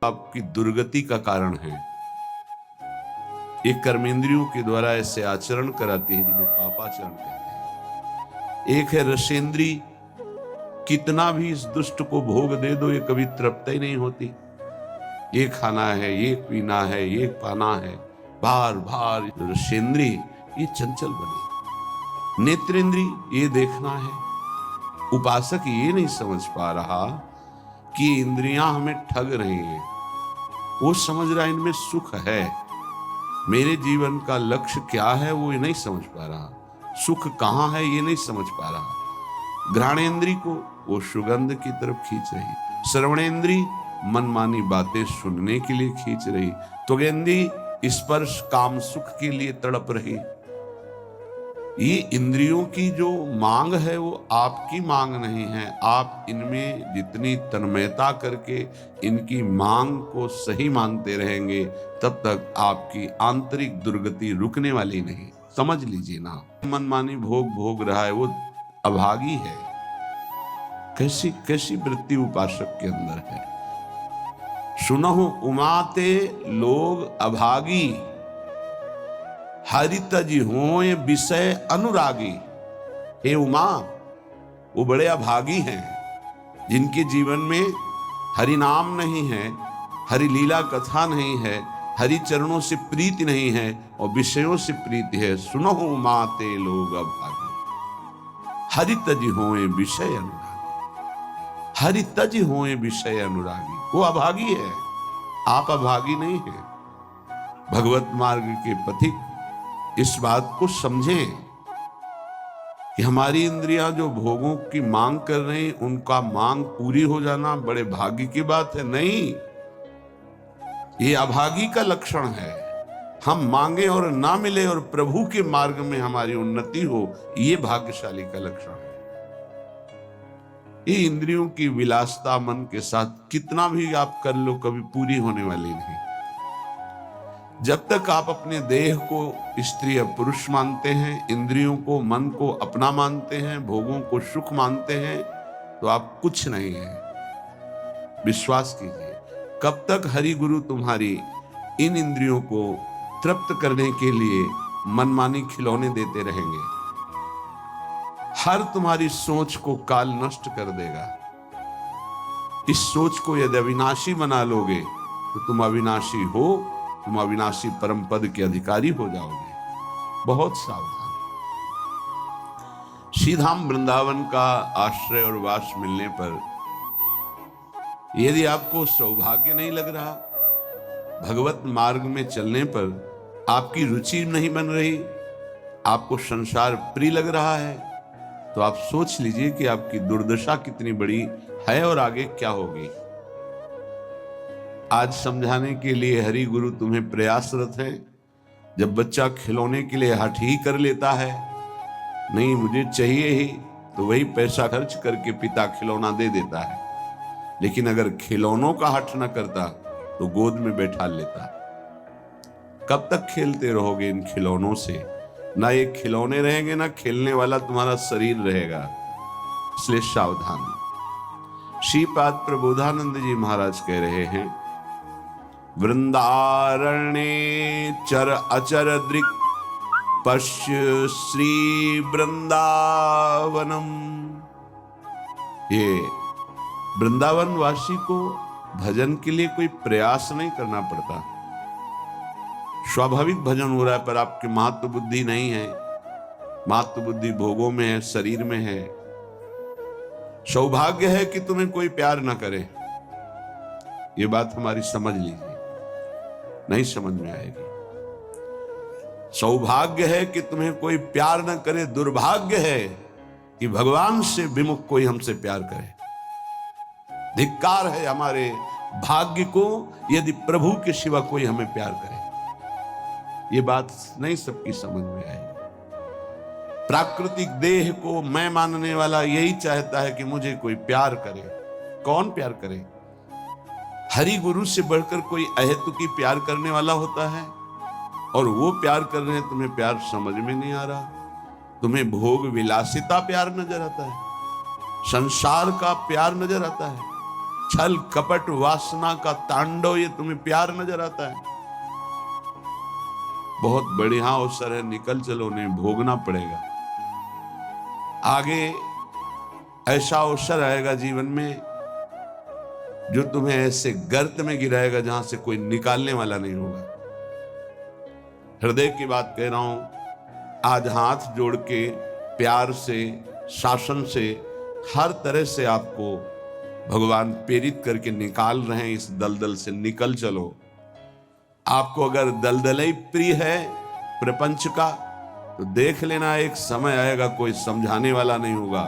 आपकी दुर्गति का कारण है। एक कर्मेंद्रियों के द्वारा ऐसे आचरण कराती है जिन्हें पापाचरण कहते हैं। एक है रसेंद्री, कितना भी इस दुष्ट को भोग दे दो ये कभी तृप्त ही नहीं होती। ये खाना है, ये पीना है, ये पाना है, बार बार। रसेंद्री ये चंचल बने। नेत्रेंद्री ये देखना है। उपासक ये नहीं समझ पा रहा कि इंद्रियां हमें ठग रही हैं। वो समझ रहा है इनमें सुख है। मेरे जीवन का लक्ष्य क्या है वो ये नहीं समझ पा रहा। सुख कहाँ है ये नहीं समझ पा रहा। घ्राणेन्द्री को वो सुगंध की तरफ खींच रही। श्रवणेन्द्री मनमानी बातें सुनने के लिए खींच रही। त्वगेन्द्री स्पर्श काम सुख के लिए तड़प रही। ये इंद्रियों की जो मांग है वो आपकी मांग नहीं है। आप इनमें जितनी तन्मयता करके इनकी मांग को सही मानते रहेंगे तब तक आपकी आंतरिक दुर्गति रुकने वाली नहीं। समझ लीजिए ना, मनमानी भोग भोग रहा है वो अभागी है। कैसी कैसी वृत्ति उपासक के अंदर है। सुनहु उमाते लोग अभागी, हरितज होय विषय अनुरागी। हे उमा, वो बड़े अभागी हैं जिनके जीवन में हरि नाम नहीं है, हरि लीला कथा नहीं है, हरि चरणों से प्रीति नहीं है और विषयों से प्रीति है। सुनो उमा ते लोग अभागी, हरितज होय विषय अनुरागी। हरितज होय विषय अनुरागी, वो अभागी है, आप अभागी नहीं है। भगवत मार्ग के पथिक इस बात को समझें कि हमारी इंद्रियां जो भोगों की मांग कर रही हैं उनका मांग पूरी हो जाना बड़े भाग्य की बात है। नहीं, ये अभागी का लक्षण है। हम मांगे और ना मिले और प्रभु के मार्ग में हमारी उन्नति हो, ये भाग्यशाली का लक्षण है। ये इंद्रियों की विलासता मन के साथ कितना भी आप कर लो कभी पूरी होने वाली नहीं। जब तक आप अपने देह को स्त्री या पुरुष मानते हैं, इंद्रियों को मन को अपना मानते हैं, भोगों को सुख मानते हैं, तो आप कुछ नहीं हैं। विश्वास कीजिए, कब तक हरि गुरु तुम्हारी इन इंद्रियों को तृप्त करने के लिए मनमानी खिलौने देते रहेंगे। हर तुम्हारी सोच को काल नष्ट कर देगा। इस सोच को यदि अविनाशी बना लोगे तो तुम अविनाशी हो, तुम अविनाशी परम पद के अधिकारी हो जाओगे। बहुत सावधान। श्रीधाम वृंदावन का आश्रय और वास मिलने पर यदि आपको सौभाग्य नहीं लग रहा, भगवत मार्ग में चलने पर आपकी रुचि नहीं बन रही, आपको संसार प्रिय लग रहा है, तो आप सोच लीजिए कि आपकी दुर्दशा कितनी बड़ी है और आगे क्या होगी। आज समझाने के लिए हरि गुरु तुम्हें प्रयासरत है। जब बच्चा खिलौने के लिए हठ ही कर लेता है, नहीं मुझे चाहिए ही, तो वही पैसा खर्च करके पिता खिलौना दे देता है। लेकिन अगर खिलौनों का हठ न करता तो गोद में बैठा लेता। कब तक खेलते रहोगे इन खिलौनों से? ना ये खिलौने रहेंगे ना खेलने वाला तुम्हारा शरीर रहेगा। इसलिए सावधान। श्रीपाद प्रबोधानंद जी महाराज कह रहे हैं, वृंदारण्ये चर अचर दृक् पश्य श्री वृंदावनम। ये वृंदावन वासी को भजन के लिए कोई प्रयास नहीं करना पड़ता। स्वाभाविक भजन हो रहा है, पर आपकी महत्व बुद्धि नहीं है। महत्व बुद्धि भोगों में है, शरीर में है। सौभाग्य है कि तुम्हें कोई प्यार ना करे। ये बात हमारी समझ लीजिए, नहीं समझ में आएगी। सौभाग्य है कि तुम्हें कोई प्यार न करे, दुर्भाग्य है कि भगवान से विमुख कोई हमसे प्यार करे। धिक्कार है हमारे भाग्य को यदि प्रभु के सिवा कोई हमें प्यार करे। ये बात नहीं सबकी समझ में आएगी। प्राकृतिक देह को मैं मानने वाला यही चाहता है कि मुझे कोई प्यार करे। कौन प्यार करे? हरि गुरु से बढ़कर कोई अहेतुकी प्यार करने वाला होता है, और वो प्यार कर रहे हैं, तुम्हें प्यार समझ में नहीं आ रहा। तुम्हें भोग विलासिता प्यार नजर आता है, संसार का प्यार नजर आता है, छल कपट वासना का तांडव, ये तुम्हें प्यार नजर आता है? बहुत बढ़िया अवसर है, निकल चलो, नहीं भोगना पड़ेगा। आगे ऐसा अवसर आएगा जीवन में जो तुम्हें ऐसे गर्त में गिराएगा जहां से कोई निकालने वाला नहीं होगा। हृदय की बात कह रहा हूं। आज हाथ जोड़ के प्यार से, शासन से, हर तरह से आपको भगवान प्रेरित करके निकाल रहे हैं। इस दलदल से निकल चलो। आपको अगर दलदल ही प्रिय है प्रपंच का, तो देख लेना एक समय आएगा कोई समझाने वाला नहीं होगा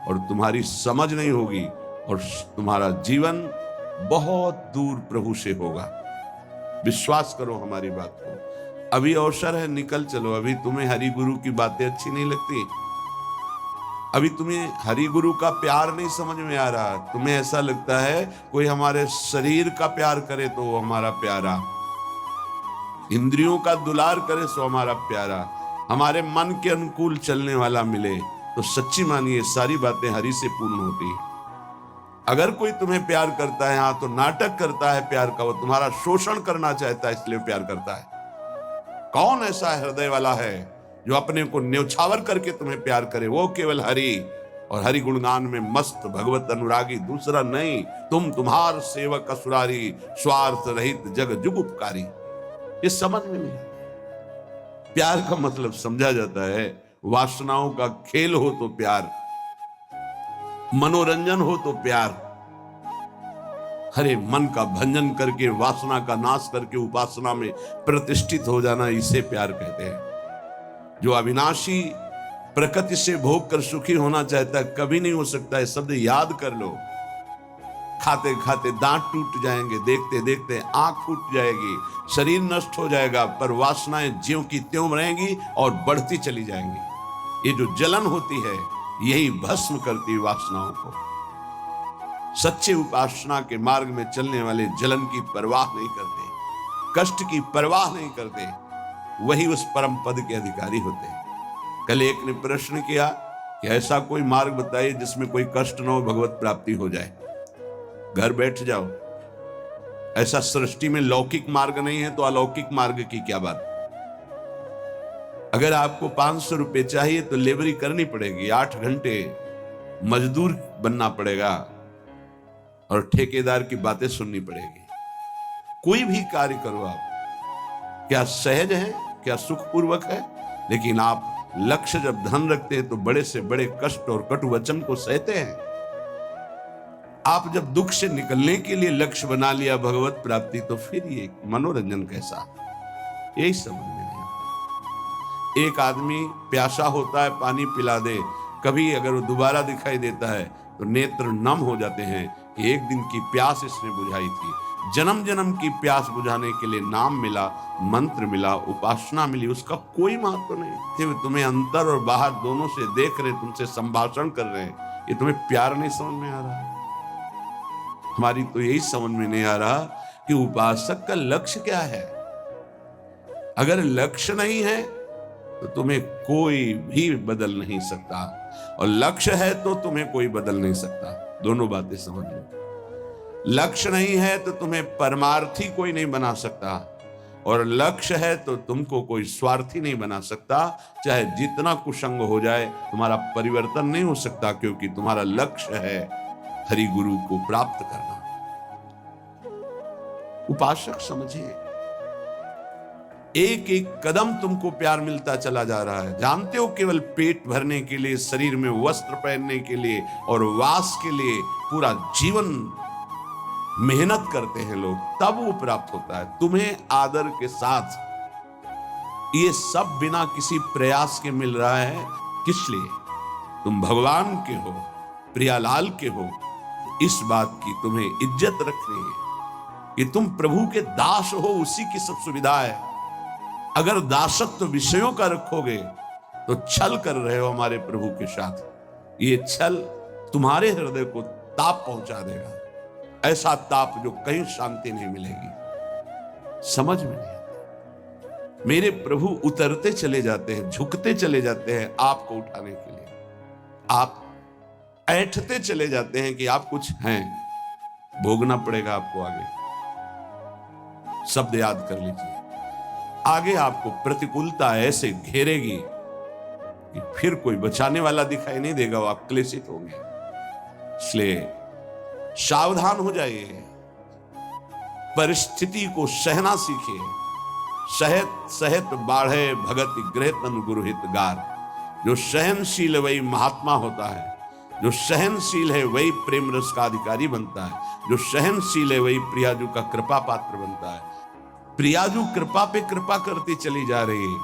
और तुम्हारी समझ नहीं होगी और तुम्हारा जीवन बहुत दूर प्रभु से होगा। विश्वास करो हमारी बात को। अभी अवसर है, निकल चलो। अभी तुम्हें हरि गुरु की बातें अच्छी नहीं लगती, अभी तुम्हें हरि गुरु का प्यार नहीं समझ में आ रहा, तुम्हें ऐसा लगता है कोई हमारे शरीर का प्यार करे तो वो हमारा प्यारा, इंद्रियों का दुलार करे सो हमारा प्यारा, हमारे मन के अनुकूल चलने वाला मिले तो सच्ची मानिए सारी बातें हरि से पूर्ण होती। अगर कोई तुम्हें प्यार करता है, हाँ, तो नाटक करता है प्यार का, वो तुम्हारा शोषण करना चाहता है इसलिए प्यार करता है। कौन ऐसा हृदय वाला है जो अपने को न्यौछावर करके तुम्हें प्यार करे? वो केवल हरि और हरि गुणगान में मस्त भगवत अनुरागी, दूसरा नहीं। तुम तुम्हार सेवक असुरारी, स्वार्थ रहित जग जुग उपकारी। ये समझ में नहीं। प्यार का मतलब समझा जाता है, वासनाओं का खेल हो तो प्यार, मनोरंजन हो तो प्यार, हरे मन का भंजन करके, वासना का नाश करके उपासना में प्रतिष्ठित हो जाना, इसे प्यार कहते हैं। जो अविनाशी प्रकृति से भोग कर सुखी होना चाहता है, कभी नहीं हो सकता है। शब्द याद कर लो। खाते खाते दांत टूट जाएंगे, देखते देखते आंख फूट जाएगी, शरीर नष्ट हो जाएगा, पर वासनाएं ज्यों की त्यों रहेंगी और बढ़ती चली जाएंगी। ये जो जलन होती है, यही भस्म करती है वासनाओं को। सच्चे उपासना के मार्ग में चलने वाले जलन की परवाह नहीं करते, कष्ट की परवाह नहीं करते, वही उस परम पद के अधिकारी होते हैं। कल एक ने प्रश्न किया कि ऐसा कोई मार्ग बताइए जिसमें कोई कष्ट न हो, भगवत प्राप्ति हो जाए। घर बैठ जाओ। ऐसा सृष्टि में लौकिक मार्ग नहीं है तो अलौकिक मार्ग की क्या बात। अगर आपको 500 रुपए चाहिए तो लेबरी करनी पड़ेगी, 8 घंटे मजदूर बनना पड़ेगा और ठेकेदार की बातें सुननी पड़ेगी। कोई भी कार्य करो आप, क्या सहज है, क्या सुखपूर्वक है, लेकिन आप लक्ष्य जब धन रखते हैं तो बड़े से बड़े कष्ट और कटु वचन को सहते हैं। आप जब दुख से निकलने के लिए लक्ष्य बना लिया भगवत प्राप्ति, तो फिर ये मनोरंजन कैसा? यही समझ में नहीं आता। एक आदमी प्यासा होता है, पानी पिला दे, कभी अगर वो दोबारा दिखाई देता है तो नेत्र नम हो जाते हैं। एक दिन की प्यास इसने बुझाई थी, जन्म जन्म की प्यास बुझाने के लिए नाम मिला, मंत्र मिला, उपासना मिली, उसका कोई महत्व नहीं। तुम्हें अंतर और बाहर दोनों से देख रहे, तुमसे संभाषण कर रहे हैं, ये तुम्हें प्यार नहीं समझ में आ रहा। हमारी तो यही समझ में नहीं आ रहा कि उपासक का लक्ष्य क्या है। अगर लक्ष्य नहीं है तो तुम्हें कोई भी बदल नहीं सकता, और लक्ष्य है तो तुम्हें कोई बदल नहीं सकता। दोनों बातें समझ लो। लक्ष्य नहीं है तो तुम्हें परमार्थी कोई नहीं बना सकता, और लक्ष्य है तो तुमको कोई स्वार्थी नहीं बना सकता। चाहे जितना कुसंग हो जाए, तुम्हारा परिवर्तन नहीं हो सकता, क्योंकि तुम्हारा लक्ष्य है हरि गुरु को प्राप्त करना। उपासक समझिए, एक एक कदम तुमको प्यार मिलता चला जा रहा है। जानते हो, केवल पेट भरने के लिए, शरीर में वस्त्र पहनने के लिए और वास के लिए पूरा जीवन मेहनत करते हैं लोग, तब वो प्राप्त होता है। तुम्हें आदर के साथ ये सब बिना किसी प्रयास के मिल रहा है। किस लिए? तुम भगवान के हो, प्रियालाल के हो, इस बात की तुम्हें इज्जत रखनी है कि तुम प्रभु के दास हो, उसी की सब सुविधा है। अगर दासत्व विषयों का रखोगे तो छल कर रहे हो हमारे प्रभु के साथ। ये छल तुम्हारे हृदय को ताप पहुंचा देगा, ऐसा ताप जो कहीं शांति नहीं मिलेगी। समझ में नहीं आता। मेरे प्रभु उतरते चले जाते हैं, झुकते चले जाते हैं आपको उठाने के लिए। आप ऐंठते चले जाते हैं कि आप कुछ हैं, भोगना पड़ेगा आपको आगे। शब्द याद कर लीजिए, आगे आपको प्रतिकूलता ऐसे घेरेगी कि फिर कोई बचाने वाला दिखाई नहीं देगा, वो आप क्लेशित होंगे। इसलिए सावधान हो जाइए, परिस्थिति को सहना सीखिए। सहत सहत बाढ़े भगत गृह तन गुरु हितगार। जो सहनशील है वही महात्मा होता है, जो सहनशील है वही प्रेम रस का अधिकारी बनता है, जो सहनशील है वही प्रियाजू का कृपा पात्र बनता है। प्रियाजू कृपा पे कृपा करती चली जा रही है,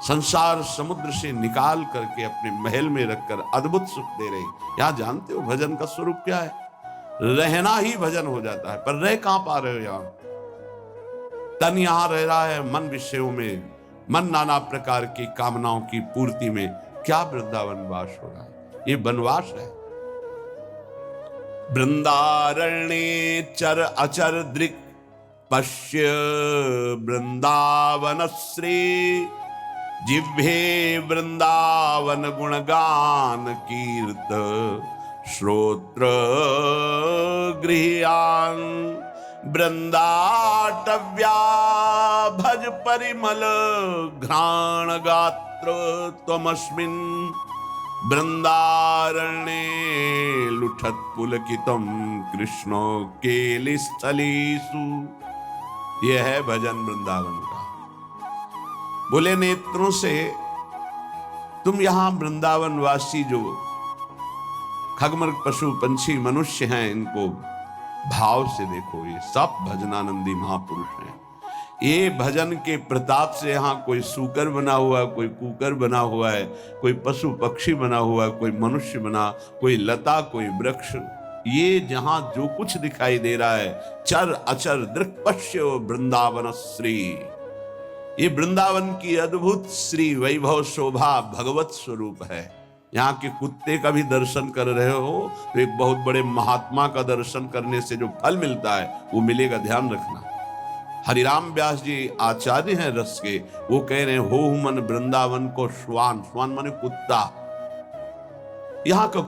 संसार समुद्र से निकाल करके अपने महल में रखकर अद्भुत सुख दे रही। यहां जानते हो भजन का स्वरूप क्या है? रहना ही भजन हो जाता है, पर रह कहां पा रहे हो? यहां तन यहां रह रहा है मन विषयों में, मन नाना प्रकार की कामनाओं की पूर्ति में। क्या वृंदावन वास हो रहा है? ये वनवास है। वृंदारण्ये चर अचर दृक् पश्य वृंदावन श्री। जिह्वे वृंदावन गुणगान कीर्त श्रोत्र गृह्यान। वृंदाटव्या भज परिमल घ्राण गात्र त्वमस्मिन्। वृंदारण्ये लुठत पुलकितम कृष्णो केलिस्थलीषु। यह है भजन वृंदावन का। बोले नेत्रों से तुम यहां वृंदावन वासी जो खगमृग पशु पंछी मनुष्य हैं, इनको भाव से देखो, ये सब भजनानंदी महापुरुष हैं। ये भजन के प्रताप से यहाँ कोई सूकर बना हुआ है, कोई कुकर बना हुआ है, कोई पशु पक्षी बना हुआ है, कोई मनुष्य बना, कोई लता, कोई वृक्ष, ये जहां जो कुछ दिखाई दे रहा है, चर अचर दृक्पश्य वृंदावन श्री। ये वृंदावन की अद्भुत श्री वैभव शोभा भगवत स्वरूप है। यहाँ के कुत्ते का भी दर्शन कर रहे हो तो एक बहुत बड़े महात्मा का दर्शन करने से जो फल मिलता है वो मिलेगा, ध्यान रखना। हरिराम व्यास जी आचार्य हैं रस के, वो कह रहे हैं हो मन वृंदावन को श्वान। श्वान माने कुत्ता। यहाँ का